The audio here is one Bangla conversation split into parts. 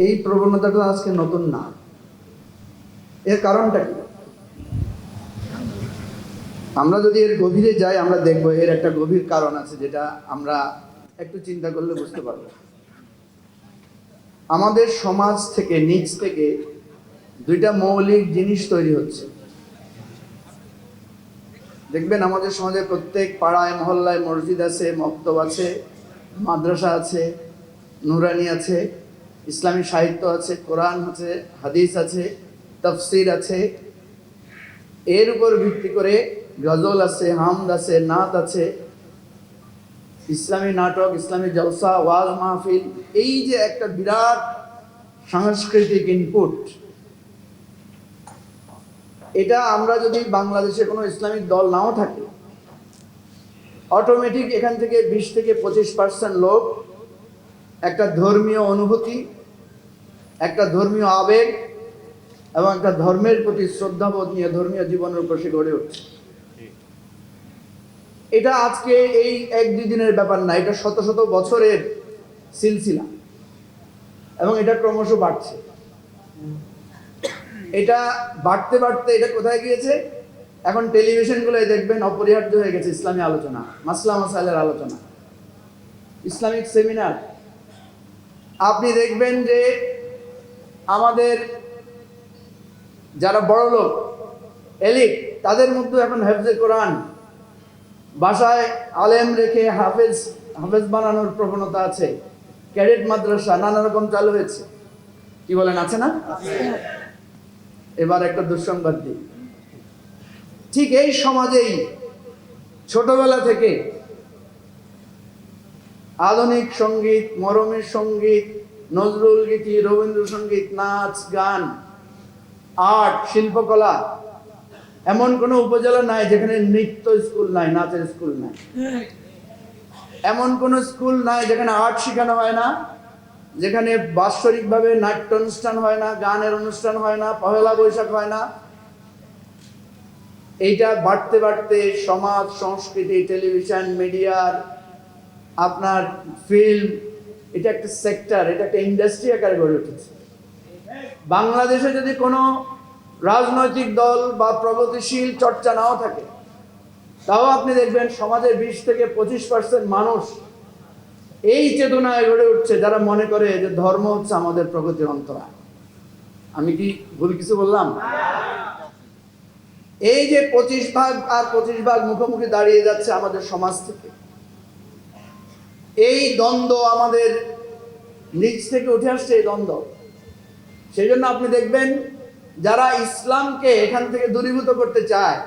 এই প্রবণতাটা আজকে নতুন না। এর কারণটা কি? আমরা যদি এর গভীরে যাই আমরা দেখব এর একটা গভীর কারণ আছে, যেটা আমরা একটু চিন্তা করলে বুঝতে পারব। আমাদের সমাজ থেকে নিচ থেকে দুইটা মৌলিক জিনিস তৈরি হচ্ছে। দেখবেন আমাদের সমাজে প্রত্যেক পাড়ায় মহল্লায় মসজিদ আছে, মক্তব আছে, মাদ্রাসা আছে, নুরানি আছে, ইসলামী সাহিত্য আছে, কোরআন আছে, হাদিস আছে, তাফসির আছে। এর উপর ভিত্তি করে গজল আছে, হামদ আছে, নাত আছে, ইসলামী নাটক, ইসলামী জলসা, ওয়াজ মাহফিল। এই যে একটা বিরাট সাংস্কৃতিক ইনপুট, এটা আমরা যদি বাংলাদেশে কোনো ইসলামিক দল নাও থাকে, অটোমেটিক এখান থেকে 20 থেকে 25% লোক একটা ধর্মীয় অনুভূতি, একটা ধর্মীয় আবেগ এবং একটা ধর্মের প্রতি শ্রদ্ধাবোধ নিয়ে ধর্মীয় জীবনের উপর সে গড়ে উঠছে। এটা আজকে এই 1-2 দিনের ব্যাপার না, এটা শত শত বছরের সিলসিলা এবং এটা ক্রমশ বাড়ছে। এটা বাড়তে বাড়তে এটা কোথায় গিয়েছে? এখন টেলিভিশনগুলোয় দেখবেন অপরিহার্য হয়ে গেছে ইসলামী আলোচনা, মাসলা মাসাইলের আলোচনা, ইসলামিক সেমিনার। আপনি দেখবেন যে আমাদের যারা বড় লোক, এলিট, তাদের মধ্যে এখন হেফজে কোরআন, বাসায় আলেম রেখে হাফেজ বানানোর প্রবণতা আছে। ক্যাডেট মাদ্রাসা নানা রকম চালু হয়েছে। কি বলেন, আছে না? এবার একটা দুঃসংবাদ দিই, ঠিক এই সমাজেই ছোটবেলা থেকে আধুনিক সঙ্গীত, মরমের সঙ্গীত, নজরুল গীতি, রবীন্দ্রসঙ্গীত, নাচ গান, আর্ট, শিল্পকলা, এমন কোনো উপজেলা নাই যেখানে নৃত্য স্কুল নাই, নাচের স্কুল নাই। এমন কোনো স্কুল নাই যেখানে আর্ট শেখানো হয় না, যেখানে বাৎসরিকভাবে নাট্য অনুষ্ঠান হয় না, গানের অনুষ্ঠান হয় না, পহেলা বৈশাখ হয় না। এইটা বাড়তে বাড়তে সমাজ, সংস্কৃতি, টেলিভিশন, মিডিয়ার, আপনার ফিল্ম, এটা একটা সেক্টর, এটা একটা ইন্ডাস্ট্রি আকারে গড়ে উঠেছে। বাংলাদেশে যদি কোনো রাজনৈতিক দল বা প্রগতিশীল চর্চা নাও থাকে, তাও আপনি দেখবেন সমাজের 20 থেকে 25% মানুষ এই চেতনায় গড়ে উঠছে, যারা মনে করে যে ধর্ম হচ্ছে আমাদের প্রগতির অন্তরা। আমি কি ভুল কিছু বললাম? এই যে 25% আর 25% মুখোমুখি দাঁড়িয়ে যাচ্ছে আমাদের সমাজ থেকে, এই দ্বন্দ্ব আমাদের নিচ থেকে উঠে আসছে, এই দ্বন্দ্ব। সেই জন্য আপনি দেখবেন যারা ইসলামকে এখান থেকে দূরীভূত করতে চায়,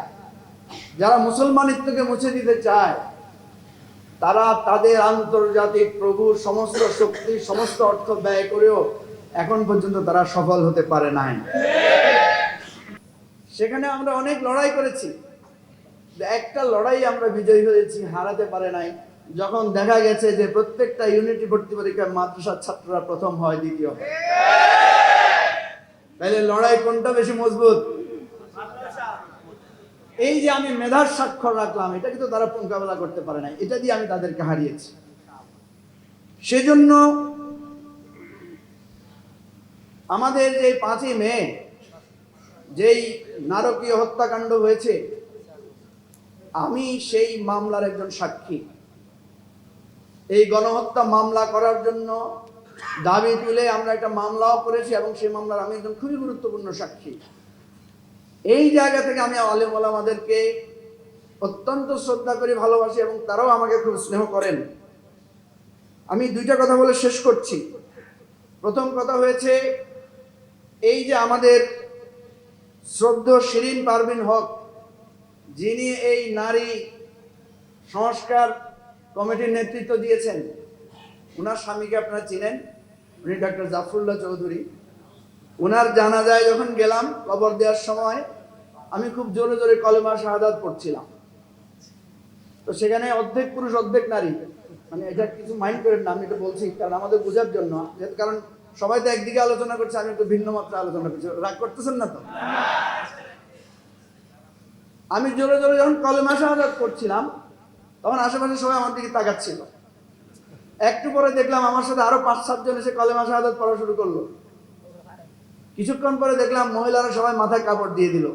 যারা মুসলমানিত্বকে মুছে দিতে চায়, তারা তাদের আন্তর্জাতিক প্রভুর সমস্ত শক্তি, সমস্ত অর্থ ব্যয় করেও এখন পর্যন্ত তারা সফল হতে পারে নাই। সেখানে আমরা অনেক লড়াই করেছি, একটা লড়াই আমরা বিজয়ী হয়েছি, হারাতে পারে নাই। যখন দেখা গেছে যে প্রত্যেকটা ইউনিটি ভর্তি পরীক্ষায় মাদ্রাসার ছাত্ররা প্রথম হয়, দ্বিতীয় হয়, তাহলে লড়াই কোনটা বেশি মজবুত? এই যে আমি মেধার স্বাক্ষর রাখলাম, এটা কিন্তু তারা মোকাবেলা করতে পারে নাই, এটা দিয়ে আমি তাদেরকে হারিয়েছি। সেজন্য আমাদের যে 5ই মে যেই নারকীয় হত্যাকাণ্ড হয়েছে, আমি সেই মামলার একজন সাক্ষী। এই গণহত্যা মামলা করার জন্য দাবি তুলে আমরা একটা মামলাও করেছি এবং সেই মামলার আমি একজন খুবই গুরুত্বপূর্ণ সাক্ষী। এই জায়গা থেকে আমি আলেম ওলামাদেরকে অত্যন্ত শ্রদ্ধা করি, ভালোবাসি এবং তারাও আমাকে খুব স্নেহ করেন। আমি 2টা কথা বলে শেষ করছি। প্রথম কথা হয়েছে, এই যে আমাদের শ্রদ্ধেয় শিরিন পারভিন হক, যিনি এই নারী সংস্কার কমিটির নেতৃত্ব দিয়েছেন, ওনার স্বামীকে আপনারা চিনেন, উনি ডক্টর জাফরুল্লাহ চৌধুরী। ওনার জানাজায় যখন গেলাম, কবর দেওয়ার সময় আমি খুব জোরে জোরে কলেমা শাহাদাত পড়ছিলাম। তো সেখানে অর্ধেক পুরুষ অর্ধেক নারী, মানে এটা কিছু মাইন্ড করেন না, আমি এটা বলছি কারণ আমাদের বোঝার জন্য, কারণ সবাই তো একদিকে আলোচনা করছে, আমি একটু ভিন্ন মাত্রা আলোচনা করছি, রাগ করতেছেন না তো? আমি জোরে জোরে যখন কলেমা শাহাদাত করছিলাম, তখন আশেপাশে সবাই আমার দিকে তাকাচ্ছিল। একটু পরে দেখলাম আমার সাথে আরো 5-7 জন এসে কলেমা শাহাদাত পড়া শুরু করলো। কিছুক্ষণ পরে দেখলাম মহিলারা সবাই মাথায় কাপড় দিয়ে দিল,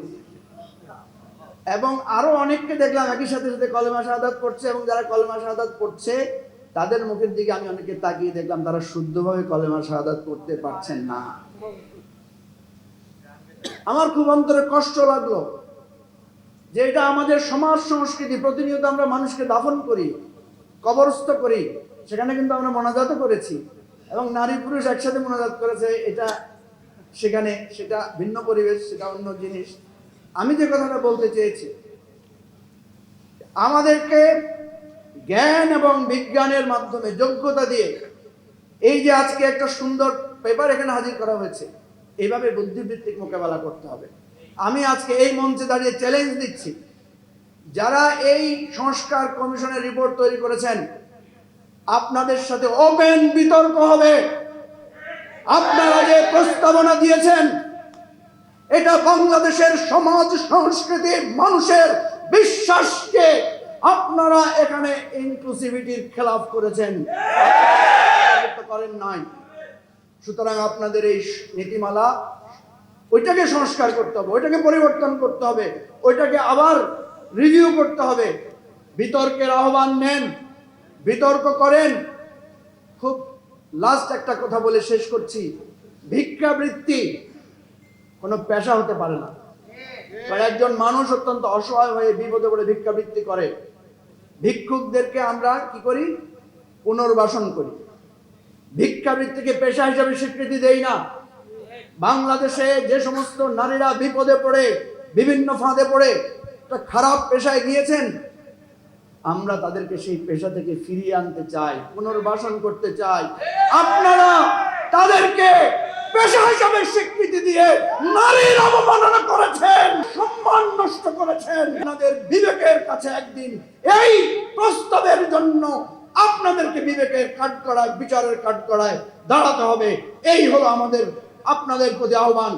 এবং আরো অনেককে দেখলাম একই সাথে সাথে কলেমা শাহাদাত পড়ছে। এবং যারা কলেমা শাহাদাত পড়ছে তাদের মুখের দিকে আমি অনেককে তাকিয়ে দেখলাম তারা শুদ্ধভাবে কলেমা শাহাদাত পড়তে পারছেন না। আমার খুব অন্তরে কষ্ট লাগলো যে এটা আমাদের সমাজ সংস্কৃতি। প্রতিনিয়ত আমরা মানুষকে দাফন করি, কবরস্থ করি, সেখানে কিন্তু আমরা মোনাজাতও করেছি, এবং নারী পুরুষ একসাথে মোনাজাত করেছে। এটা সেখানে সেটা ভিন্ন পরিবেশ, সেটা অন্য জিনিস। আমি যে কথাটা বলতে চেয়েছি, আমাদেরকে জ্ঞান এবং বিজ্ঞানের মাধ্যমে যোগ্যতা দিয়ে এই যে আজকে একটা সুন্দর পেপার এখানে হাজির করা হয়েছে, এইভাবে বুদ্ধিবৃত্তিক মোকাবেলা করতে হবে। আমি আজকে এই মঞ্চে দাঁড়িয়ে চ্যালেঞ্জ দিচ্ছি, যারা এই সংস্কার কমিশনের রিপোর্ট তৈরি করেছেন, আপনাদের সাথে ওপেন বিতর্ক হবে। আপনারা যে প্রস্তাবনা দিয়েছেন, এটা বাংলাদেশের সমাজ সংস্কৃতি, মানুষের বিশ্বাসকে আপনারা এখানে ইনক্লুসিভিটির খেলাফ করেছেন, করেন নাই। সুতরাং আপনাদের এই নীতিমালা, ওইটাকে সংস্কার করতে হবে, ওইটাকে পরিবর্তন করতে হবে, ওইটাকে আবার রিভিউ করতে হবে। বিতর্কের আহ্বান নেন, বিতর্ক করেন। খুব লাস্ট একটা কথা বলে শেষ করছি, ভিক্ষাবৃত্তি কোনো পেশা হতে পারে না। একজন মানুষ অত্যন্ত অসহায় হয়ে বিপদে পড়ে ভিক্ষাবৃত্তি করে, ভিক্ষুকদেরকে আমরা কি করি? পুনর্বাসন করি। ভিক্ষাবৃত্তিকে পেশা হিসাবে স্বীকৃতি দেই না। বাংলাদেশে যে সমস্ত নারীরা বিপদে পড়ে, বিভিন্ন ফাঁদে পড়ে একটা খারাপ পেশায় গিয়েছেন, আমরা তাদেরকে সেই পেশা থেকে ফিরিয়ে আনতে চাই, পুনর্বাসন করতে চাই। আপনারা তাদেরকে পেশা হিসাবে স্বীকৃতি দিয়ে নারীর অবমাননা করেছেন, সম্মান নষ্ট করেছেন। আপনাদের বিবেকের কাছে একদিন এই প্রস্তাবের জন্য আপনাদেরকে বিবেকের কাঠগড়ায়, বিচারের কাঠগড়ায় দাঁড়াতে হবে। এই হলো আমাদের আপনাদের প্রতি আহ্বান।